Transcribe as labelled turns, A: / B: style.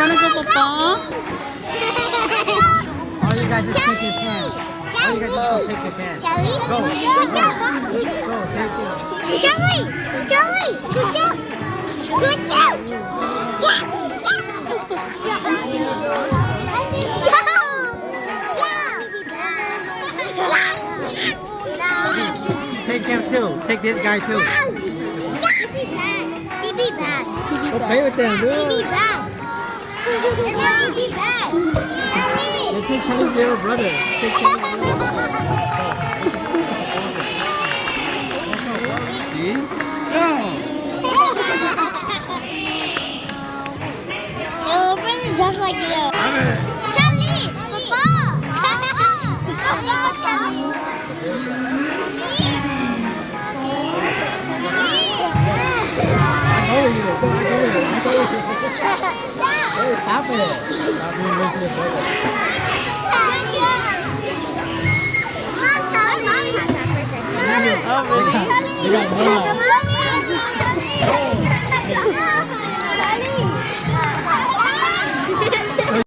A: 잘하는 거 봐봐.
B: All you guys just take his hand. All you guys just go take his hand. Go. Go, take it.
C: Joey! Joey! Good job! Good job!
B: Take him too. Take this guy too. Go play with them, dude. Take Charlie's little brother. Take Charlie's little brother. See?
C: Just like you. Charlie!
B: Hey, stop it. Stop being mean to your brother.
C: Mom, Charlie.
B: They got